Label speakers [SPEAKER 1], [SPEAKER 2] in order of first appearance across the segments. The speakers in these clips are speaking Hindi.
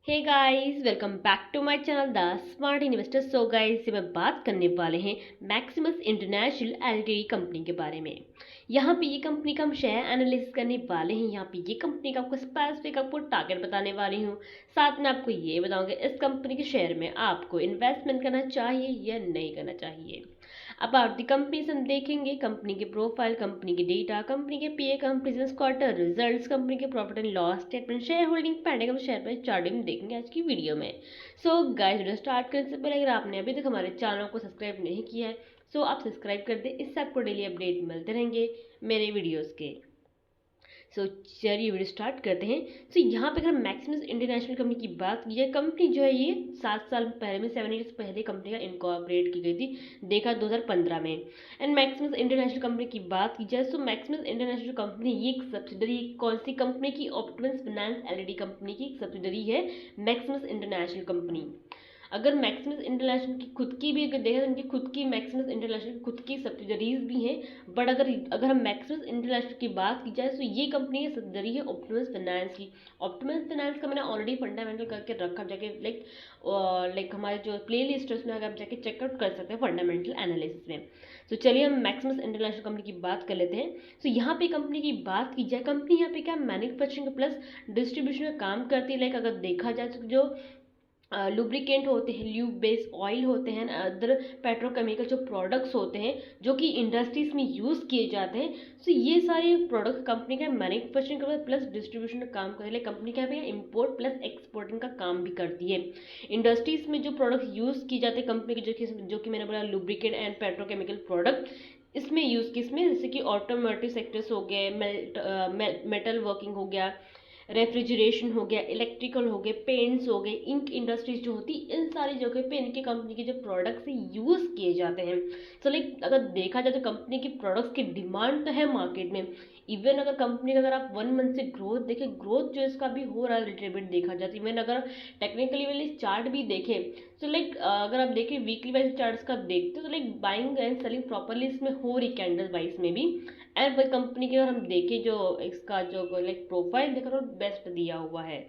[SPEAKER 1] Hey guys, welcome back to my channel the smart investor. So guys, मैं बात करने वाले हैं मैक्सिमस इंटरनेशनल एलटीडी कंपनी के बारे में। यहाँ पे ये कंपनी का हम शेयर एनालिसिस करने वाले हैं। यहाँ पे ये कंपनी का आपको स्पेसिफिक आपको टारगेट बताने वाली हूँ। साथ में आपको ये बताऊंगा इस कंपनी के शेयर में आपको इन्वेस्टमेंट करना चाहिए या नहीं करना चाहिए। अबाउट द कंपनीज हम देखेंगे कंपनी के प्रोफाइल, कंपनी के डेटा, कंपनी के PE, company business quarter results, company के profit and loss statement, share holding pattern हम शेयर प्राइस चार्टिंग देखेंगे आज की वीडियो में। सो गाइस, वीडियो स्टार्ट करने से पहले अगर आपने अभी तक हमारे चैनल को सब्सक्राइब नहीं किया है सो आप सब्सक्राइब कर दें। इससे आपको डेली अपडेट मिलते रहेंगे मेरे वीडियोज़ के। सो चलिए वीडियो स्टार्ट करते हैं। सो यहाँ पे अगर मैक्सिमस इंटरनेशनल कंपनी की बात की जाए, कंपनी जो है ये 7 साल पहले में 7 ईयर्स पहले कंपनी का इनकॉर्पोरेट की गई थी, देखा 2015 में। एंड मैक्सिमस इंटरनेशनल कंपनी की बात की जाए तो मैक्सिमस इंटरनेशनल कंपनी ये एक सब्सिडरी कौन सी कंपनी की, ऑप्टिमस फाइनेंस एलईडी कंपनी की एक सब्सिडरी है मैक्सिमस इंटरनेशनल कंपनी। अगर मैक्सिमस इंटरनेशनल की खुद की भी अगर देखें तो उनकी खुद की मैक्सिमस इंटरनेशनल की खुद की सब्सिडरीज भी हैं। बट अगर अगर हम मैक्सिमस इंटरनेशनल की बात की जाए तो ये कंपनी की सब्सिडरी है ऑप्टिमस फाइनेंस की। ऑप्टिमस फाइनेंस का मैंने ऑलरेडी फंडामेंटल करके रखा, जाके लाइक हमारे जो प्ले लिस्ट है उसमें अगर आप जाके चेकआउट कर सकते हैं फंडामेंटल एनालिसिस में। तो चलिए हम मैक्सिमस इंटरनेशनल कंपनी की बात कर लेते हैं। तो यहाँ पे कंपनी की बात की जाए, कंपनी यहाँ पे क्या मैन्युफैक्चरिंग प्लस डिस्ट्रीब्यूशन का काम करती है। लाइक अगर देखा जाए तो जो लुब्रिकेंट होते हैं, ल्यूब बेस्ड ऑयल होते हैं, अदर पेट्रोकेमिकल जो प्रोडक्ट्स होते हैं जो कि इंडस्ट्रीज में यूज़ किए जाते हैं। सो ये सारे प्रोडक्ट कंपनी का मैन्युफैक्चरिंग का प्लस डिस्ट्रीब्यूशन का काम करती है। कंपनी क्या है, इम्पोर्ट प्लस एक्सपोर्टिंग का काम भी करती है। इंडस्ट्रीज में जो प्रोडक्ट यूज़ किए जाते हैं कंपनी के, जो कि मैंने बोला लुब्रिकेंट एंड पेट्रोकेमिकल प्रोडक्ट, इसमें यूज़ किसमें, जैसे कि ऑटोमोटिव सेक्टर्स हो गए, मेटल वर्किंग हो गया, रेफ्रिजरेशन हो गया, इलेक्ट्रिकल हो गए, पेंट्स हो गए, इंक इंडस्ट्रीज जो होती इन सारी जगह पे इनके कंपनी के जो प्रोडक्ट्स यूज़ किए जाते हैं। सो लाइक अगर देखा जाए तो कंपनी की प्रोडक्ट्स की डिमांड तो है मार्केट में। इवन अगर कंपनी का अगर आप 1 मंथ से ग्रोथ देखें, ग्रोथ जो इसका भी हो रहा है लिटिल बिट देखा जाए। इवन अगर टेक्निकली वाली चार्ट भी देखें तो लाइक अगर आप देखें वीकली वाइज चार्ट्स का देखते हो तो like buying and selling properly इसमें हो रही कैंडल वाइज में भी। एंड वही कंपनी के अगर हम देखें जो इसका जो लाइक प्रोफाइल देख रहे हो बेस्ट दिया हुआ है।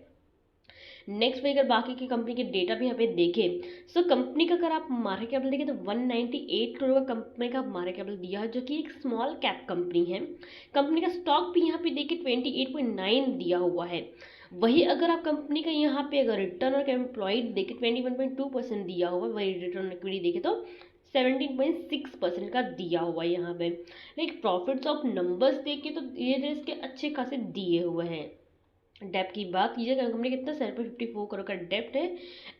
[SPEAKER 1] नेक्स्ट पे अगर बाकी की कंपनी के डेटा भी यहाँ पे देखें सो कंपनी का अगर आप मार्केट कैपिटल देखें तो 198 करोड़ का कंपनी का मार्केट कैपिटल दिया है, जो कि एक स्मॉल कैप कंपनी है। कंपनी का स्टॉक भी यहाँ पे देखें 28.9 दिया हुआ है। वही अगर आप कंपनी का यहाँ पे अगर रिटर्न और एम्प्लॉयड देखें 21.2% दिया हुआ है। वही रिटर्न इक्विटी देखें तो 17.6% का दिया हुआ है यहाँ पे। लाइक प्रॉफिट्स ऑफ नंबर्स देखे तो ये इसके अच्छे खासे दिए हुए हैं। डेप्ट की बात कीजिए, कंपनी कितना 754 करोड़ का डेप्ट है।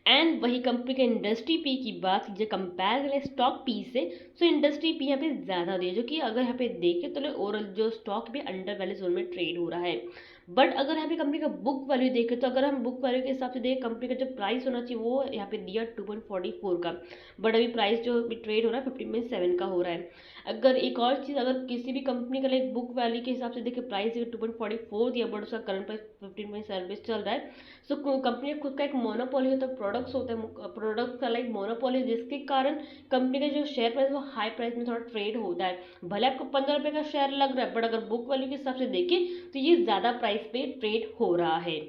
[SPEAKER 1] एंड वही कंपनी के इंडस्ट्री पी की बात कीजिए कंपेयर करें स्टॉक पी से, तो इंडस्ट्री पी यहाँ पे ज़्यादा दी है, जो कि अगर यहाँ पे देखें तो ओवरऑल जो स्टॉक भी अंडर वैल्यू जोन में ट्रेड हो रहा है। बट अगर यहाँ पे कंपनी का बुक वैल्यू देखें तो अगर हम बुक वैल्यू के हिसाब से देखें कंपनी का जो प्राइस होना चाहिए वो यहाँ पे दिया 2.44 का। बट अभी प्राइस जो ट्रेड हो रहा है 15.7 का हो रहा है। अगर एक और चीज़, अगर किसी भी कंपनी का लाइक बुक वैल्यू के हिसाब से देखें प्राइस 2.44 दिया बट उसका करंट प्राइस 15.7 चल रहा है। सो कंपनी का खुद का एक मोनोपोली होता है, प्रोडक्ट्स होता है, प्रोडक्ट का लाइक मोनोपोली, जिसके कारण कंपनी का जो शेयर प्राइस वो हाई प्राइस में थोड़ा ट्रेड होता है। भले आपको 15 रुपये का शेयर लग रहा है बट अगर बुक वैल्यू के हिसाब से देखें तो ये ज़्यादा प्राइस पे ट्रेड हो रहा है।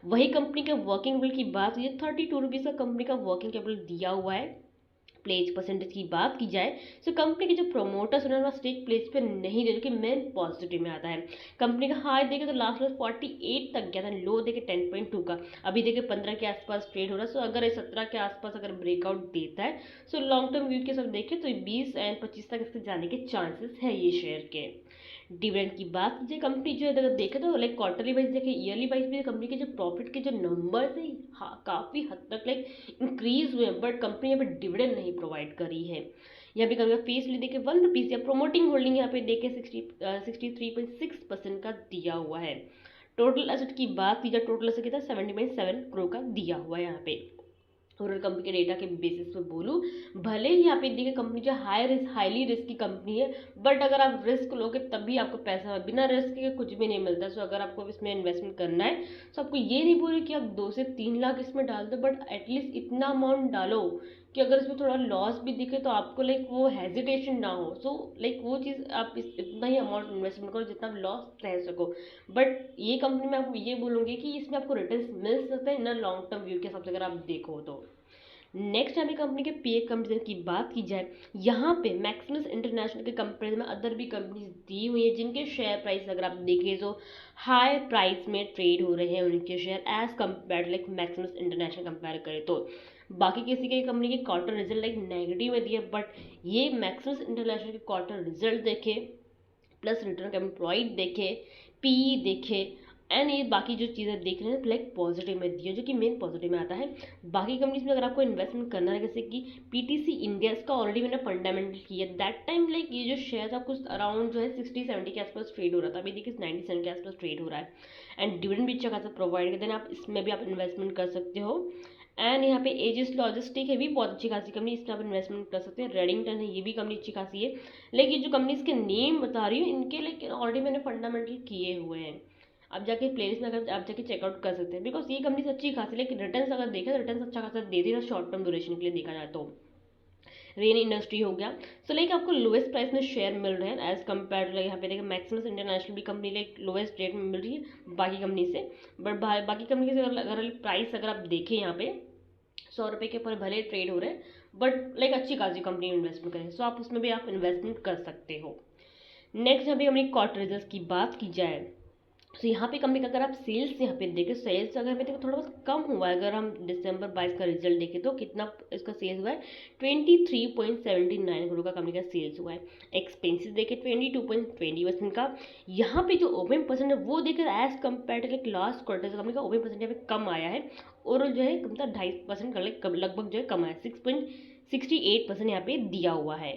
[SPEAKER 1] वही कंपनी के वर्किंग कैपिटल की बात, ये 32 रुपीज़ का कंपनी का वर्किंग कैपिटल दिया हुआ है। प्लेज परसेंटेज की बात की जाए तो कंपनी के जो प्रोमोटर्स उन्होंने स्टेक प्लेज पे नहीं दे, जो कि मेन पॉजिटिव में आता है। कंपनी का हाई देखे तो लास्ट में 48 तक गया था, लो देखे 10.2 का, अभी देखे 15 के आसपास ट्रेड हो रहा है। सो अगर 17 के आसपास अगर ब्रेकआउट देता है सो लॉन्ग टर्म व्यू के सब देखें तो 20 एंड 25 तक इसके जाने के चांसेस है ये शेयर के। डिविडेंड की बात कीजिए, कंपनी जो है अगर देखे तो लाइक क्वार्टरली वाइज देखे, ईयरली वाइज भी कंपनी के जो प्रॉफिट के जो नंबर्स है काफ़ी हद तक लाइक इंक्रीज हुए हैं। बट कंपनी यहाँ पे डिविडेंड नहीं प्रोवाइड करी है। यहाँ पे कंपनी फेस ली देखे 1 रुपीज़ या प्रोमोटिंग होल्डिंग यहाँ पे देखे 63.6% का दिया हुआ है। टोटल एसेट की बात की जाए, टोटल एसेट कितना 70.7 करोड़ का दिया हुआ है यहाँ पे। और कंपनी के डेटा के बेसिस पे बोलूँ, भले ही यहाँ पे देखिए कंपनी जो हाईली रिस्की कंपनी है बट अगर आप रिस्क लोगे तभी आपको पैसा, बिना रिस्क के कुछ भी नहीं मिलता। सो अगर आपको इसमें इन्वेस्टमेंट करना है तो आपको ये नहीं बोले कि आप 2 से 3 लाख इसमें डाल दो, बट एटलीस्ट इतना अमाउंट डालो कि अगर इसमें थोड़ा लॉस भी दिखे तो आपको लाइक वो हेजिटेशन ना हो। सो लाइक वो चीज़ आप इतना ही अमाउंट इन्वेस्टमेंट करो जितना लॉस सह सको। बट ये कंपनी में आपको ये बोलूँगी कि इसमें आपको रिटर्न मिल सकता है इन लॉन्ग टर्म व्यू के हिसाब से अगर आप देखो तो। नेक्स्ट अभी कंपनी के पीए कंपेरिजन की बात की जाए, यहाँ पे मैक्सिमस इंटरनेशनल के कंपेरिजन में अदर भी कंपनीज दी हुई है जिनके शेयर प्राइस अगर आप देखें तो हाई प्राइस में ट्रेड हो रहे हैं उनके share as compare like Maximus international compare करें तो। बाकी किसी के कंपनी के क्वार्टर रिजल्ट लाइक नेगेटिव में दिए, बट ये मैक्सिमस इंटरनेशनल के क्वार्टर रिजल्ट देखे प्लस रिटर्न एम्प्लॉयड देखे, पी देखे एंड ये बाकी जो चीज़ें देख रहे हैं लाइक पॉजिटिव में दिया, जो कि मेन पॉजिटिव में आता है। बाकी कंपनीज में अगर आपको इन्वेस्टमेंट करना है, जैसे कि पीटीसी इंडिया, इसका ऑलरेडी मैंने फंडामेंटल किया दैट टाइम लाइक ये जो शेयर था कुछ अराउंड जो है 60-70 के आसपास ट्रेड हो रहा था, अभी देखिए 97 के आसपास ट्रेड हो रहा है एंड डिविडेंड भी अच्छा खासा प्रोवाइड करते हैं। आप इसमें भी आप इन्वेस्टमेंट कर सकते हो। एंड यहाँ पे एजिस लॉजिस्टिक है भी बहुत अच्छी खासी कंपनी, इसमें आप इन्वेस्टमेंट कर सकते हैं। रेडिंगटन है, ये भी कंपनी अच्छी खासी है। लेकिन जो कंपनीज के नेम बता रही हूँ इनके लेकिन ऑलरेडी मैंने फंडामेंटल किए हुए हैं, आप जाके प्लेलिस्ट में अगर आप जाके चेकआउट कर सकते हैं बिकॉज ये कंपनी अच्छी खासी, लेकिन रिटर्न अगर देखें तो रिटर्न अच्छा खासा देती है शॉर्ट टर्म ड्यूरेशन के लिए देखा जाए तो। रेन इंडस्ट्री हो गया, सो लाइक आपको लोएस्ट प्राइस में शेयर मिल रहे हैं एज कम्पेयर टू यहाँ पे देखिए मैक्सिमस इंटरनेशनल भी कंपनी लाइक लोएस्ट रेट में मिल रही है बाकी कंपनी से। बट बाकी कंपनी से अगर प्राइस अगर आप देखें यहाँ पे 100 रुपये के ऊपर भले ट्रेड हो रहे हैं, बट लाइक अच्छी खासी कंपनी में इन्वेस्टमेंट करें सो आप उसमें भी आप इन्वेस्टमेंट कर सकते हो। नेक्स्ट अभी हमारी क्वार्टर रिजल्ट की बात की जाए, तो यहाँ पे कंपनी का अगर आप सेल्स यहाँ पे देखें, सेल्स अगर हमें देखो थोड़ा बहुत कम हुआ है। अगर हम दिसंबर 22 का रिजल्ट देखें तो कितना इसका सेल्स हुआ है 23.79 करोड़ का कंपनी का सेल्स हुआ है। एक्सपेंसेस देखें 22.20% का। यहाँ पे जो ओपन परसेंट है वो देखें as compare to last quarter से कंपनी का ओपन परसेंट यहाँ पे कम आया है और जो है मतलब 2.5% का लगभग जो है कम आया, 6.68% यहाँ पे दिया हुआ है।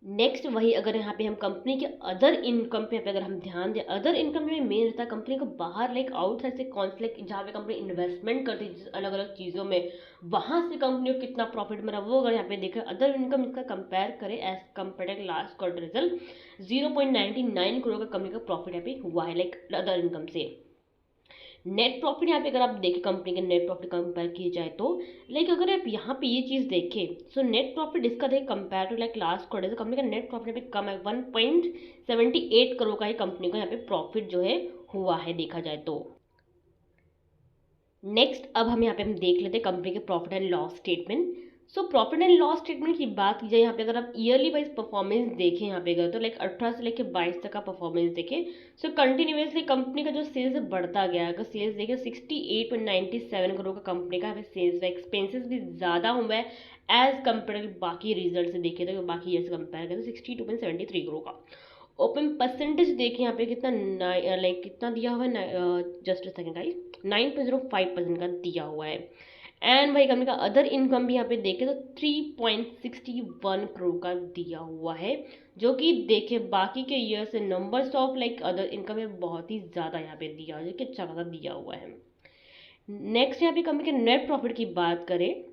[SPEAKER 1] नेक्स्ट वही अगर यहाँ पे हम कंपनी के अदर इनकम पे अगर हम ध्यान दें, अदर इनकम में मेन रहता है कंपनी को बाहर लाइक आउटसाइड से कौन से लाइक जहाँ पे कंपनी इन्वेस्टमेंट करती है अलग अलग चीज़ों में, वहाँ से कंपनी को कितना प्रॉफिट मिला वो अगर यहाँ पे देखें अदर इनकम इसका कंपेयर करें as compare last quarter result 0.99 crore का कंपनी का प्रॉफिट यहाँ पे हुआ है लाइक अदर इनकम से। नेट प्रॉफिट यहाँ पे अगर आप देखें कंपनी के नेट प्रॉफिट कंपेयर किया जाए तो लाइक अगर आप यहाँ पे ये चीज़ देखें सो नेट प्रॉफिट इसका देखें compare to like last quarter से कंपनी का नेट प्रॉफिट यहाँ पे कम है, 1.78 करोड़ का ही कंपनी को यहाँ पे प्रॉफिट जो है हुआ है देखा जाए तो। नेक्स्ट अब हम यहाँ पे हम देख लेते हैं कंपनी के profit and loss statement. So profit and loss statement की बात की जाए यहाँ पे अगर आप ईयरली वाइज परफॉर्मेंस देखें यहाँ पे अगर तो लाइक 18 से लेकर 22 तक का परफॉर्मेंस देखें सो कंटिन्यूसली कंपनी का जो सेल्स बढ़ता गया, अगर सेल्स देखें 68.97 करोड़ का कंपनी का सेल्स है। एक्सपेंसेस भी ज़्यादा हुआ है एज कम्पेयर बाकी रिजल्ट से देखें तो बाकी ईयर से कंपेयर करें तो 62.73 करोड़ का। ओपन परसेंटेज देखिए यहाँ पे कितना लाइक कितना दिया हुआ है, जस्ट सेकंड गाइस, 9.05% का दिया हुआ है। एंड भाई कंपनी का अदर इनकम भी यहाँ पे देखें तो 3.61 करोड़ का दिया हुआ है, जो कि देखे बाकी के ईयर से numbers of like other income है बहुत ही ज़्यादा यहाँ पे दिया हुआ है, जो कि अच्छा खासा दिया हुआ है। नेक्स्ट यहाँ पे कंपनी के नेट प्रॉफिट की बात करें,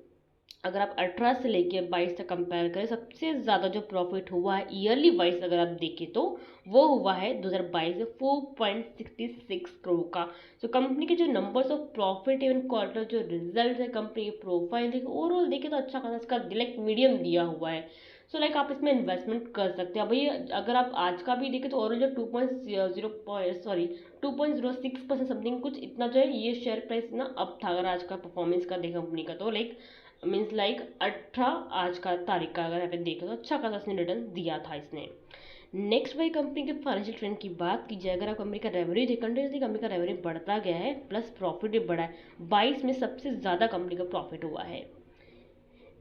[SPEAKER 1] अगर आप 18 से लेके 22 तक कंपेयर करें सबसे ज़्यादा जो प्रॉफिट हुआ है ईयरली वाइज अगर आप देखें तो वो हुआ है 2022 में 4.66 करोड़ का। तो कंपनी के जो numbers of profit even quarter जो रिजल्ट है कंपनी की प्रोफाइल देखे ओवरऑल देखे तो अच्छा खासा इसका लाइक मीडियम दिया हुआ है। सो लाइक आप इसमें इन्वेस्टमेंट कर सकते हैं। भाई अगर आप आज का भी देखें तो ओवरऑल जो 2.06% समथिंग कुछ इतना जो है ये शेयर प्राइस ना अप था अगर आज का परफॉर्मेंस का देखें कंपनी का तो लाइक मीन्स लाइक 18 आज का तारीख का अगर यहाँ पे देखा तो अच्छा खासा इसने रिटर्न दिया था इसने। नेक्स्ट भाई कंपनी के फाइनेंशियल ट्रेंड की बात की जाए, अगर आप कंपनी का रेवेन्यू देखें कंटिन्यूसली कंपनी का रेवेन्यू बढ़ता गया है प्लस प्रॉफिट भी बढ़ा है, 22 में सबसे ज़्यादा कंपनी का प्रॉफिट हुआ है।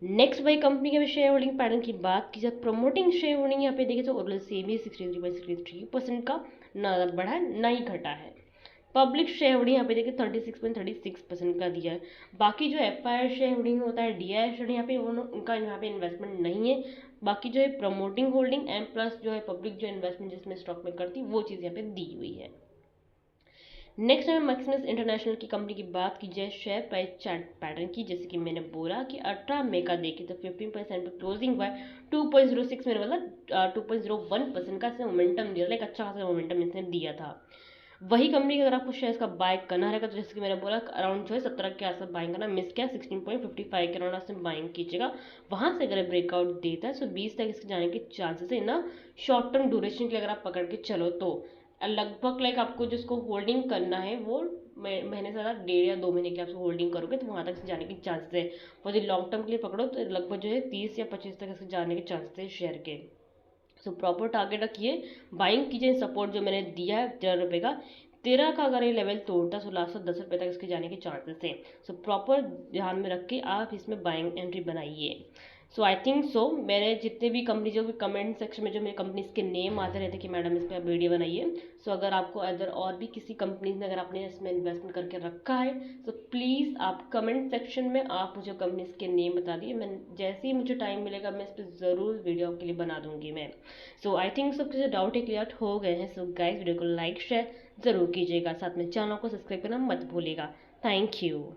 [SPEAKER 1] नेक्स्ट भाई कंपनी के शेयर होल्डिंग पैटर्न की बात की जाए, प्रमोटिंग शेयर होल्डिंग यहाँ पे देखें तो ओवरऑल सेम ही 63.63% का, ना बढ़ा है ना ही घटा है। पब्लिक शेयर होल्डिंग यहाँ पे देखिए 36.36% का दिया है। बाकी जो एफआईआर शेयर होल्डिंग होता है, डीआईआर शेयर यहाँ पे उनका यहाँ पे इन्वेस्टमेंट नहीं है। बाकी जो है प्रमोटिंग होल्डिंग एंड प्लस जो है पब्लिक जो इन्वेस्टमेंट जिसमें स्टॉक में करती वो चीज़ यहाँ पे दी हुई है। नेक्स्ट है मैक्सिमस इंटरनेशनल की कंपनी की बात की जाए शेयर प्राइस चार्ट पैटर्न की, जैसे कि मैंने बोला कि 18 मई का देखिए तो 15% पर क्लोजिंग हुआ है, 2.06 मेरे मतलब 2.01% का इसने मोमेंटम दिया, लाइक अच्छा खासा मोमेंटम इसने दिया था। वही कंपनी का अगर आपको शेयर का बाय करना रहेगा तो जैसे कि मैंने बोला अराउंड जो है 17 के आसपास बाइंग करना, मिस क्या 16.55 के अराउंड आपसे बाइंग कीजिएगा। वहां से अगर ब्रेकआउट देता है तो 20 तक इसके जाने के चांसेस है ना। शॉर्ट टर्म ड्यूरेशन के लिए अगर आप पकड़ के चलो तो लगभग लाइक आपको जिसको होल्डिंग करना है वो महीने से ज़्यादा 1.5 या 2 महीने की आपको होल्डिंग करोगे तो वहाँ तक जाने के चांसेस है। और यदि लॉन्ग टर्म के लिए पकड़ो तो लगभग जो है 30 या 25 तक इसके जाने के चांसेस है शेयर के। सो प्रॉपर टारगेट रखिए, बाइंग कीजिए। सपोर्ट जो मैंने दिया है 13 रुपये का, 13 का अगर ये लेवल तोड़ता तो लास्ट 10 रुपये तक इसके जाने के चांसेस हैं। सो प्रॉपर ध्यान में रख के आप इसमें बाइंग एंट्री बनाइए। सो आई थिंक सो मैंने जितने भी कंपनी जो भी कमेंट सेक्शन में जो मेरी कंपनीज के नेम आते रहते कि मैडम इस पर आप वीडियो बनाइए। सो अगर आपको अदर और भी किसी कंपनीज ने अगर आपने इसमें इन्वेस्टमेंट करके रखा है तो प्लीज़ आप कमेंट सेक्शन में आप मुझे कंपनीज के नेम बता दिए। मैं जैसे ही मुझे टाइम मिलेगा मैं इस पर ज़रूर वीडियो आपके लिए बना दूंगी मैं। सो आई थिंक सब चीज़ें डाउट ही क्लियर हो गए हैं। सो गाइस वीडियो को लाइक शेयर ज़रूर कीजिएगा, साथ में चैनल को सब्सक्राइब करना मत भूलिएगा। Thank you.